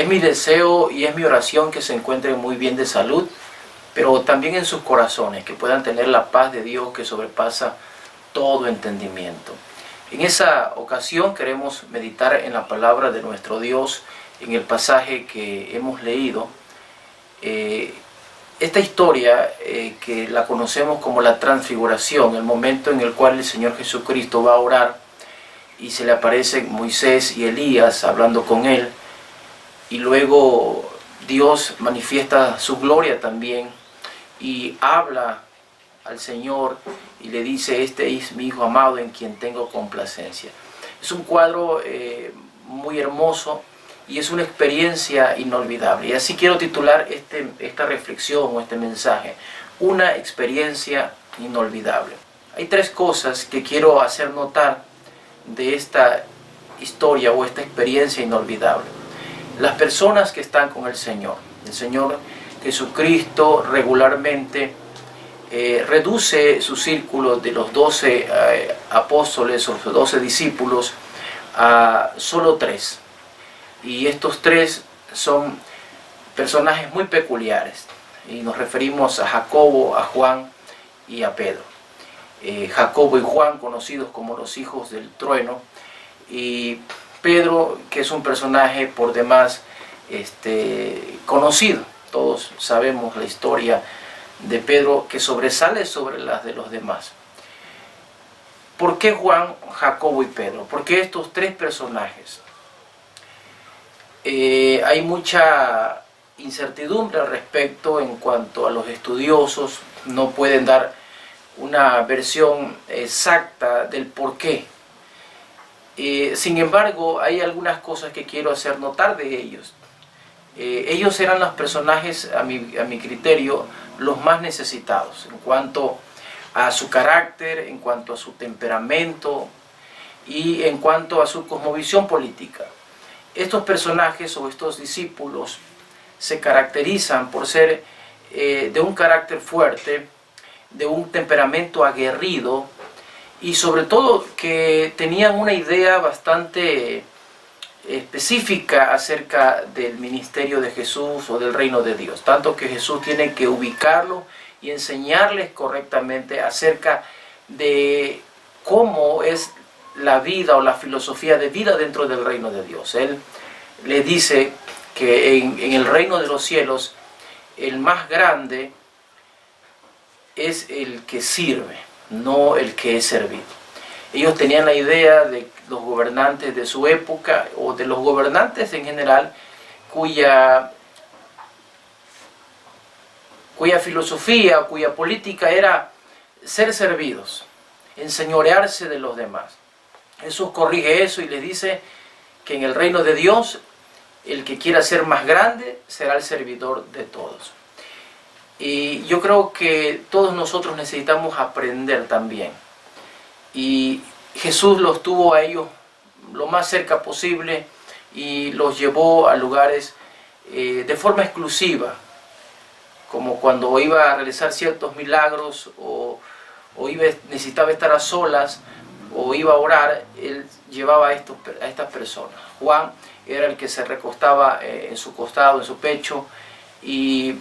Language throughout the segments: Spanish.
Es mi deseo y es mi oración que se encuentren muy bien de salud, pero también en sus corazones, que puedan tener la paz de Dios que sobrepasa todo entendimiento. En esa ocasión queremos meditar en la palabra de nuestro Dios, en el pasaje que hemos leído. Esta historia que la conocemos como la transfiguración, el momento en el cual el Señor Jesucristo va a orar y se le aparecen Moisés y Elías hablando con él, y luego Dios manifiesta su gloria también y habla al Señor y le dice: este es mi Hijo amado en quien tengo complacencia. Es un cuadro muy hermoso y es una experiencia inolvidable. Y así quiero titular esta reflexión o este mensaje: una experiencia inolvidable. Hay tres cosas que quiero hacer notar de esta historia o esta experiencia inolvidable. Las personas que están con el Señor Jesucristo regularmente reduce su círculo de los 12 apóstoles o los 12 discípulos a solo 3. Y estos 3 son personajes muy peculiares. Y nos referimos a Jacobo, a Juan y a Pedro. Jacobo y Juan, conocidos como los hijos del trueno, y Pedro, que es un personaje por demás conocido. Todos sabemos la historia de Pedro, que sobresale sobre las de los demás. ¿Por qué Juan, Jacobo y Pedro? ¿Por qué estos 3 personajes? Hay mucha incertidumbre al respecto en cuanto a los estudiosos. No pueden dar una versión exacta del por qué. Sin embargo, hay algunas cosas que quiero hacer notar de ellos. Ellos eran los personajes, a mi criterio, los más necesitados en cuanto a su carácter, en cuanto a su temperamento y en cuanto a su cosmovisión política. Estos personajes o estos discípulos se caracterizan por ser de un carácter fuerte, de un temperamento aguerrido y sobre todo que tenían una idea bastante específica acerca del ministerio de Jesús o del reino de Dios, tanto que Jesús tiene que ubicarlo y enseñarles correctamente acerca de cómo es la vida o la filosofía de vida dentro del reino de Dios. Él le dice que en el reino de los cielos el más grande es el que sirve, no el que es servido. Ellos tenían la idea de los gobernantes de su época o de los gobernantes en general cuya filosofía, cuya política era ser servidos, enseñorearse de los demás. Jesús corrige eso y les dice que en el reino de Dios el que quiera ser más grande será el servidor de todos. Y yo creo que todos nosotros necesitamos aprender también. Y Jesús los tuvo a ellos lo más cerca posible y los llevó a lugares de forma exclusiva, como cuando iba a realizar ciertos milagros o necesitaba estar a solas o iba a orar. Él llevaba a estas personas. Juan era el que se recostaba en su costado, en su pecho, y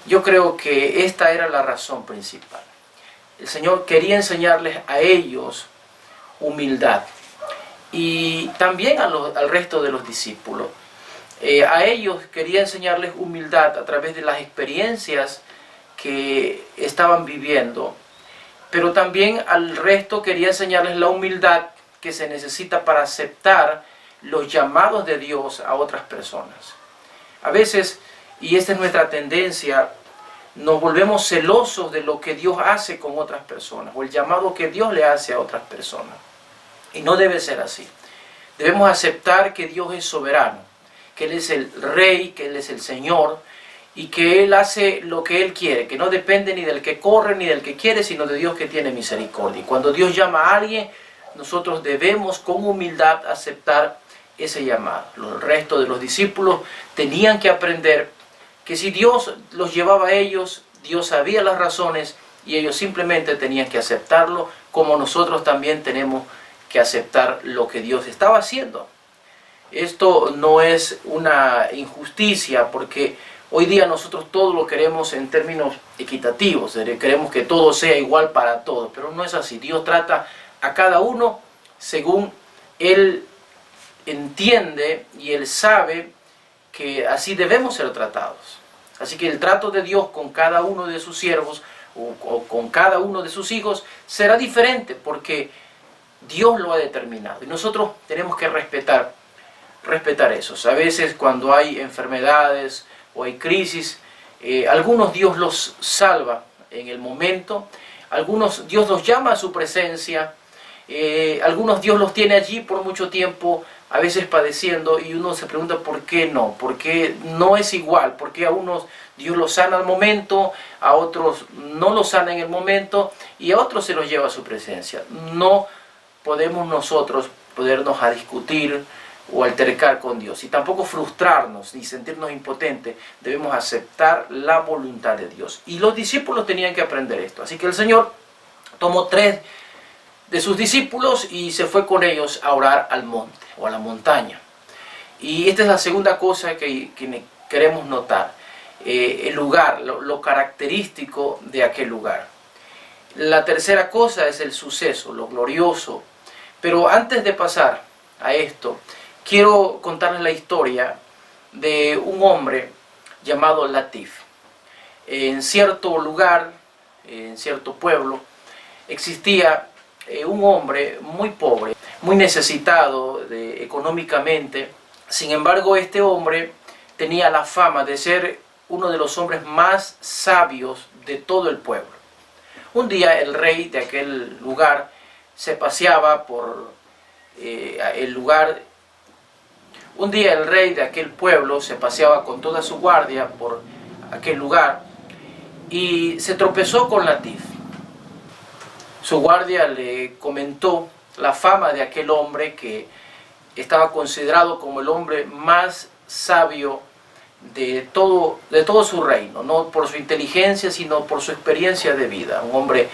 yo creo que esta era la razón principal. El Señor quería enseñarles a ellos humildad y también al resto de los discípulos. A ellos quería enseñarles humildad a través de las experiencias que estaban viviendo, pero también al resto quería enseñarles la humildad que se necesita para aceptar los llamados de Dios a otras personas. A veces, y esta es nuestra tendencia, nos volvemos celosos de lo que Dios hace con otras personas o el llamado que Dios le hace a otras personas. Y no debe ser así. Debemos aceptar que Dios es soberano, que Él es el Rey, que Él es el Señor y que Él hace lo que Él quiere, que no depende ni del que corre ni del que quiere, sino de Dios que tiene misericordia. Y cuando Dios llama a alguien, nosotros debemos con humildad aceptar ese llamado. El resto de los discípulos tenían que aprender que si Dios los llevaba a ellos, Dios sabía las razones y ellos simplemente tenían que aceptarlo, como nosotros también tenemos que aceptar lo que Dios estaba haciendo. Esto no es una injusticia, porque hoy día nosotros todo lo queremos en términos equitativos, queremos que todo sea igual para todos, pero no es así. Dios trata a cada uno según Él entiende y Él sabe que así debemos ser tratados. Así que el trato de Dios con cada uno de sus siervos o con cada uno de sus hijos será diferente, porque Dios lo ha determinado y nosotros tenemos que respetar eso. A veces cuando hay enfermedades o hay crisis, algunos Dios los salva en el momento, algunos Dios los llama a su presencia, algunos Dios los tiene allí por mucho tiempo, a veces padeciendo, y uno se pregunta por qué no, porque no es igual, porque a unos Dios los sana al momento, a otros no los sana en el momento y a otros se los lleva a su presencia. No podemos nosotros podernos a discutir o altercar con Dios y tampoco frustrarnos ni sentirnos impotentes. Debemos aceptar la voluntad de Dios, y los discípulos tenían que aprender esto. Así que el Señor tomó 3 de sus discípulos y se fue con ellos a orar al monte o a la montaña. Y esta es la segunda cosa que queremos notar, el lugar, lo característico de aquel lugar. La tercera cosa es el suceso, lo glorioso. Pero antes de pasar a esto, quiero contarles la historia de un hombre llamado Latif. En cierto lugar, en cierto pueblo, existía un hombre muy pobre, muy necesitado económicamente. Sin embargo, este hombre tenía la fama de ser uno de los hombres más sabios de todo el pueblo. Un día el rey de aquel lugar se paseaba por el lugar. Un día el rey de aquel pueblo se paseaba con toda su guardia por aquel lugar y se tropezó con Latif. Su guardia le comentó la fama de aquel hombre, que estaba considerado como el hombre más sabio de todo su reino, no por su inteligencia, sino por su experiencia de vida. Un hombre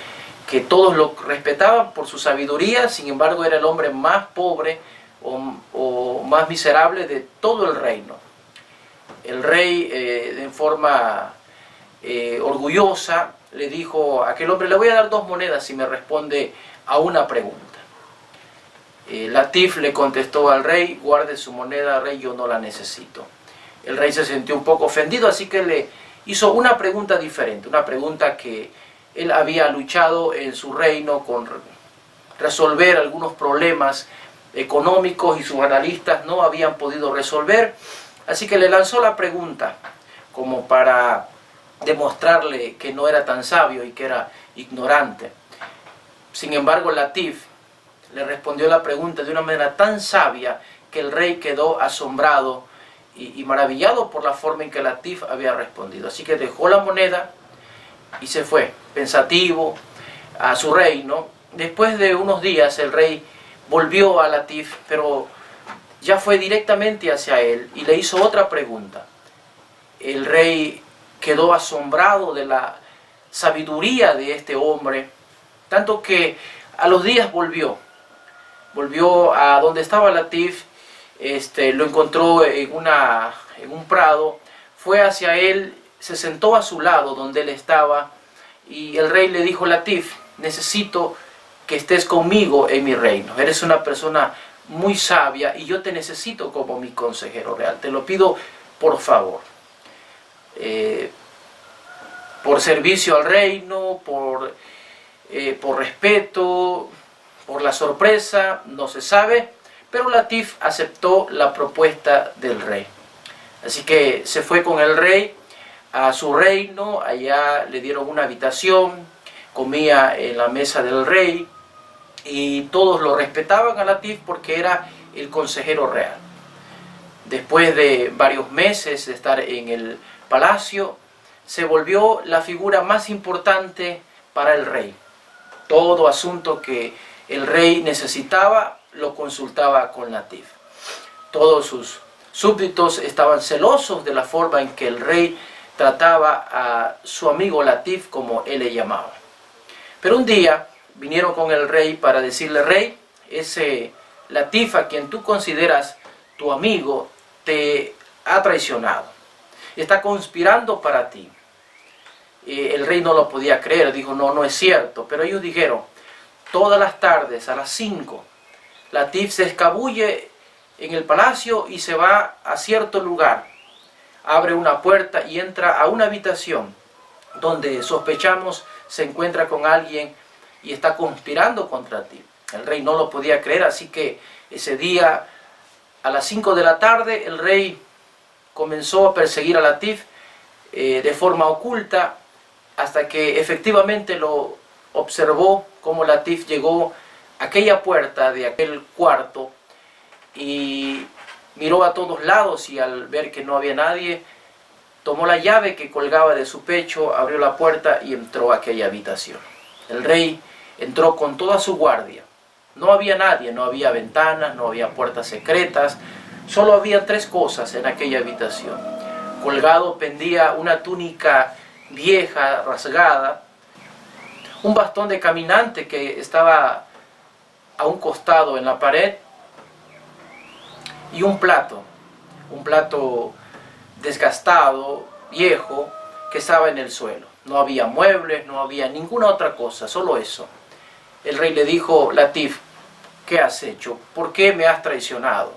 que todos lo respetaban por su sabiduría, sin embargo era el hombre más pobre o más miserable de todo el reino. El rey, en forma orgullosa, le dijo a aquel hombre: le voy a dar 2 monedas si me responde a una pregunta. Latif le contestó al rey: guarde su moneda, rey, yo no la necesito. El rey se sintió un poco ofendido, así que le hizo una pregunta diferente, una pregunta que él había luchado en su reino con resolver algunos problemas económicos y sus analistas no habían podido resolver. Así que le lanzó la pregunta como para demostrarle que no era tan sabio y que era ignorante. Sin embargo, Latif le respondió la pregunta de una manera tan sabia que el rey quedó asombrado y maravillado por la forma en que Latif había respondido. Así que dejó la moneda y se fue, pensativo, a su reino. Después de unos días el rey volvió a Latif, pero ya fue directamente hacia él y le hizo otra pregunta. El rey quedó asombrado de la sabiduría de este hombre, tanto que a los días volvió a donde estaba Latif. Lo encontró en un prado, fue hacia él, se sentó a su lado donde él estaba, y el rey le dijo: Latif, necesito que estés conmigo en mi reino. Eres una persona muy sabia y yo te necesito como mi consejero real. Te lo pido por favor. Por servicio al reino, por respeto, por la sorpresa, no se sabe, pero Latif aceptó la propuesta del rey. Así que se fue con el rey a su reino. Allá le dieron una habitación, comía en la mesa del rey y todos lo respetaban a Latif porque era el consejero real. Después de varios meses de estar en el palacio, se volvió la figura más importante para el rey. Todo asunto que el rey necesitaba lo consultaba con Latif. Todos sus súbditos estaban celosos de la forma en que el rey trataba a su amigo Latif, como él le llamaba. Pero un día vinieron con el rey para decirle: rey, ese Latif a quien tú consideras tu amigo, te ha traicionado, está conspirando para ti. El rey no lo podía creer, dijo, no, no es cierto. Pero ellos dijeron, todas las tardes a las 5, Latif se escabulle en el palacio y se va a cierto lugar. Abre una puerta y entra a una habitación donde sospechamos se encuentra con alguien y está conspirando contra ti. El rey no lo podía creer, así que ese día a las 5 de la tarde el rey comenzó a perseguir a Latif de forma oculta, hasta que efectivamente lo observó como Latif llegó a aquella puerta de aquel cuarto y miró a todos lados, y al ver que no había nadie, tomó la llave que colgaba de su pecho, abrió la puerta y entró a aquella habitación. El rey entró con toda su guardia. No había nadie, no había ventanas, no había puertas secretas, solo había 3 cosas en aquella habitación. Colgado pendía una túnica vieja, rasgada, un bastón de caminante que estaba a un costado en la pared, y un plato desgastado, viejo, que estaba en el suelo. No había muebles, no había ninguna otra cosa, solo eso. El rey le dijo, Latif, ¿qué has hecho? ¿Por qué me has traicionado?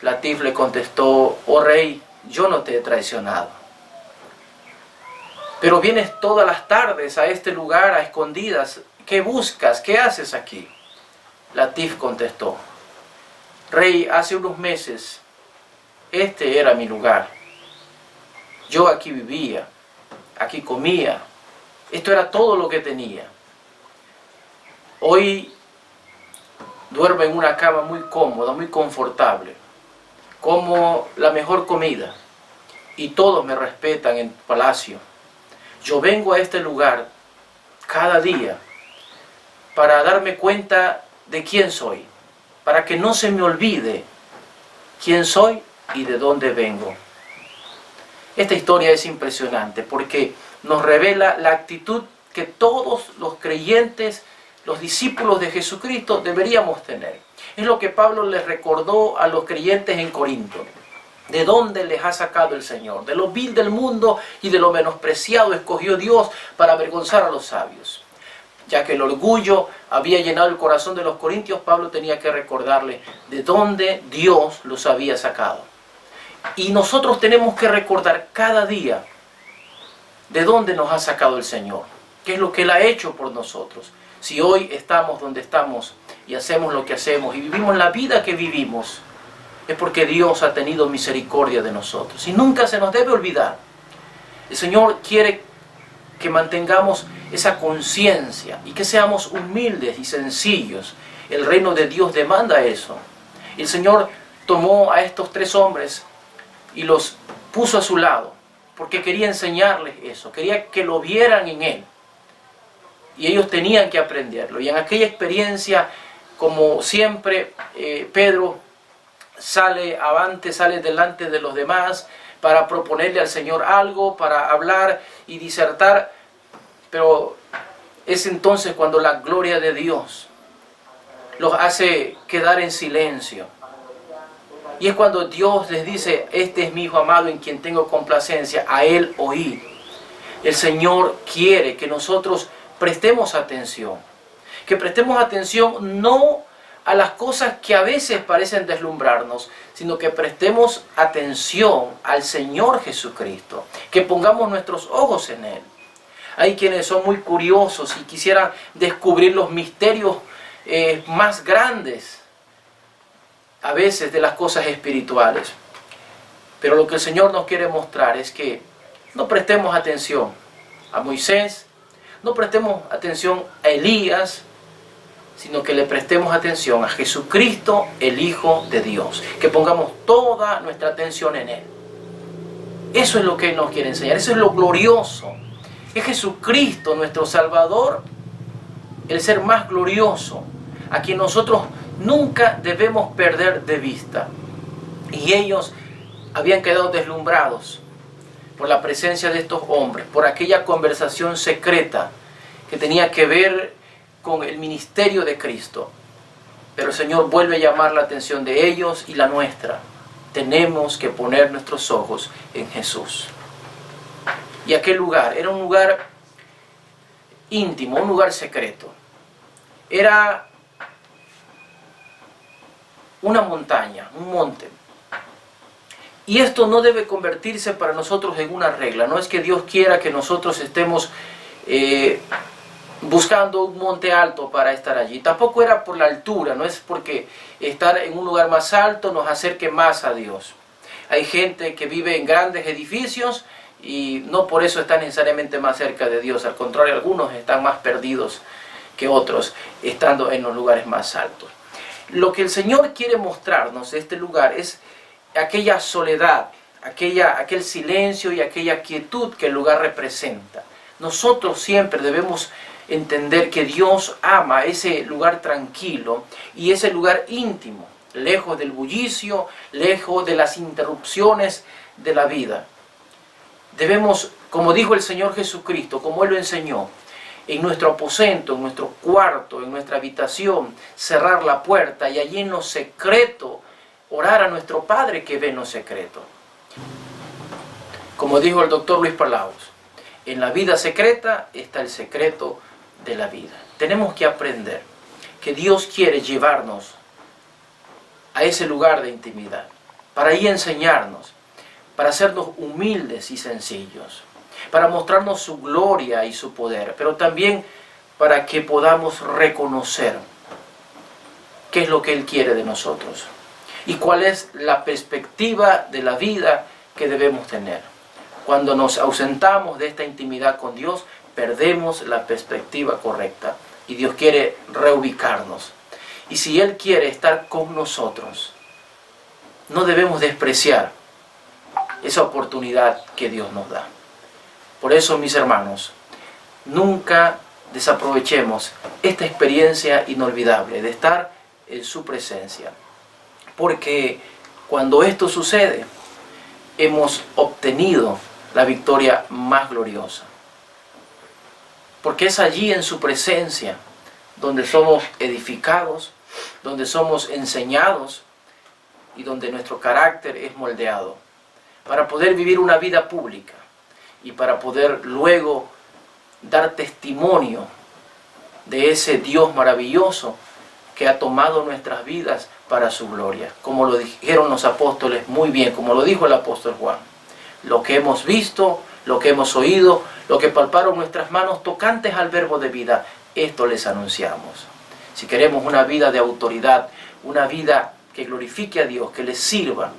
Latif le contestó, oh rey, yo no te he traicionado. Pero vienes todas las tardes a este lugar a escondidas. ¿Qué buscas? ¿Qué haces aquí? Latif contestó, rey, hace unos meses este era mi lugar. Yo aquí vivía, aquí comía. Esto era todo lo que tenía. Hoy duermo en una cama muy cómoda, muy confortable. Como la mejor comida y todos me respetan en palacio. Yo vengo a este lugar cada día para darme cuenta de quién soy, para que no se me olvide quién soy y de dónde vengo. Esta historia es impresionante porque nos revela la actitud que todos los creyentes, los discípulos de Jesucristo deberíamos tener. Es lo que Pablo les recordó a los creyentes en Corinto. ¿De dónde les ha sacado el Señor? De lo vil del mundo y de lo menospreciado escogió Dios para avergonzar a los sabios. Ya que el orgullo había llenado el corazón de los corintios, Pablo tenía que recordarle de dónde Dios los había sacado. Y nosotros tenemos que recordar cada día de dónde nos ha sacado el Señor, qué es lo que Él ha hecho por nosotros. Si hoy estamos donde estamos y hacemos lo que hacemos y vivimos la vida que vivimos, es porque Dios ha tenido misericordia de nosotros. Y nunca se nos debe olvidar. El Señor quiere que mantengamos esa conciencia y que seamos humildes y sencillos. El reino de Dios demanda eso. El Señor tomó a estos 3 hombres y los puso a su lado, porque quería enseñarles eso, quería que lo vieran en Él. Y ellos tenían que aprenderlo. Y en aquella experiencia, como siempre, Pedro sale avante, sale delante de los demás para proponerle al Señor algo, para hablar y disertar. Pero es entonces cuando la gloria de Dios los hace quedar en silencio. Y es cuando Dios les dice, este es mi Hijo amado en quien tengo complacencia, a Él oí. El Señor quiere que nosotros prestemos atención. Que prestemos atención no a las cosas que a veces parecen deslumbrarnos, sino que prestemos atención al Señor Jesucristo. Que pongamos nuestros ojos en Él. Hay quienes son muy curiosos y quisieran descubrir los misterios más grandes a veces de las cosas espirituales. Pero lo que el Señor nos quiere mostrar es que no prestemos atención a Moisés, no prestemos atención a Elías, sino que le prestemos atención a Jesucristo, el Hijo de Dios. Que pongamos toda nuestra atención en Él. Eso es lo que Él nos quiere enseñar, eso es lo glorioso. Es Jesucristo, nuestro Salvador, el ser más glorioso, a quien nosotros nunca debemos perder de vista. Y ellos habían quedado deslumbrados por la presencia de estos hombres, por aquella conversación secreta que tenía que ver con el ministerio de Cristo. Pero el Señor vuelve a llamar la atención de ellos y la nuestra. Tenemos que poner nuestros ojos en Jesús. Y aquel lugar era un lugar íntimo, un lugar secreto. Era una montaña, un monte. Y esto no debe convertirse para nosotros en una regla. No es que Dios quiera que nosotros estemos buscando un monte alto para estar allí. Tampoco era por la altura, no es porque estar en un lugar más alto nos acerque más a Dios. Hay gente que vive en grandes edificios y no por eso están necesariamente más cerca de Dios. Al contrario, algunos están más perdidos que otros estando en los lugares más altos. Lo que el Señor quiere mostrarnos de este lugar es aquella soledad, aquel silencio y aquella quietud que el lugar representa. Nosotros siempre debemos entender que Dios ama ese lugar tranquilo y ese lugar íntimo, lejos del bullicio, lejos de las interrupciones de la vida. Debemos, como dijo el Señor Jesucristo, como Él lo enseñó, en nuestro aposento, en nuestro cuarto, en nuestra habitación, cerrar la puerta y allí en lo secreto orar a nuestro Padre que ve en lo secreto. Como dijo el doctor Luis Palaos, en la vida secreta está el secreto de la vida. Tenemos que aprender que Dios quiere llevarnos a ese lugar de intimidad, para ahí enseñarnos, para hacernos humildes y sencillos, para mostrarnos su gloria y su poder, pero también para que podamos reconocer qué es lo que Él quiere de nosotros y cuál es la perspectiva de la vida que debemos tener. Cuando nos ausentamos de esta intimidad con Dios, perdemos la perspectiva correcta y Dios quiere reubicarnos. Y si Él quiere estar con nosotros, no debemos despreciar esa oportunidad que Dios nos da. Por eso, mis hermanos, nunca desaprovechemos esta experiencia inolvidable de estar en su presencia. Porque cuando esto sucede, hemos obtenido la victoria más gloriosa. Porque es allí en su presencia donde somos edificados, donde somos enseñados y donde nuestro carácter es moldeado para poder vivir una vida pública y para poder luego dar testimonio de ese Dios maravilloso que ha tomado nuestras vidas para su gloria. Como lo dijeron los apóstoles muy bien, como lo dijo el apóstol Juan. Lo que hemos visto, lo que hemos oído, lo que palparon nuestras manos tocantes al verbo de vida, esto les anunciamos. Si queremos una vida de autoridad, una vida que glorifique a Dios, que les sirva,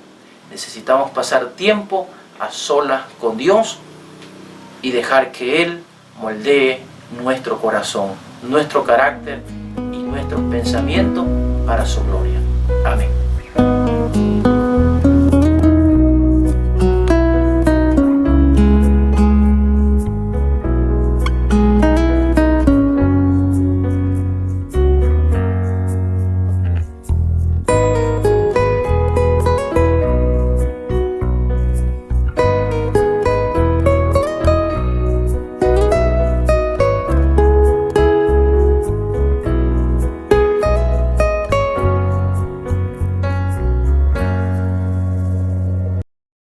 necesitamos pasar tiempo a solas con Dios y dejar que Él moldee nuestro corazón, nuestro carácter y nuestros pensamientos para su gloria. Amén.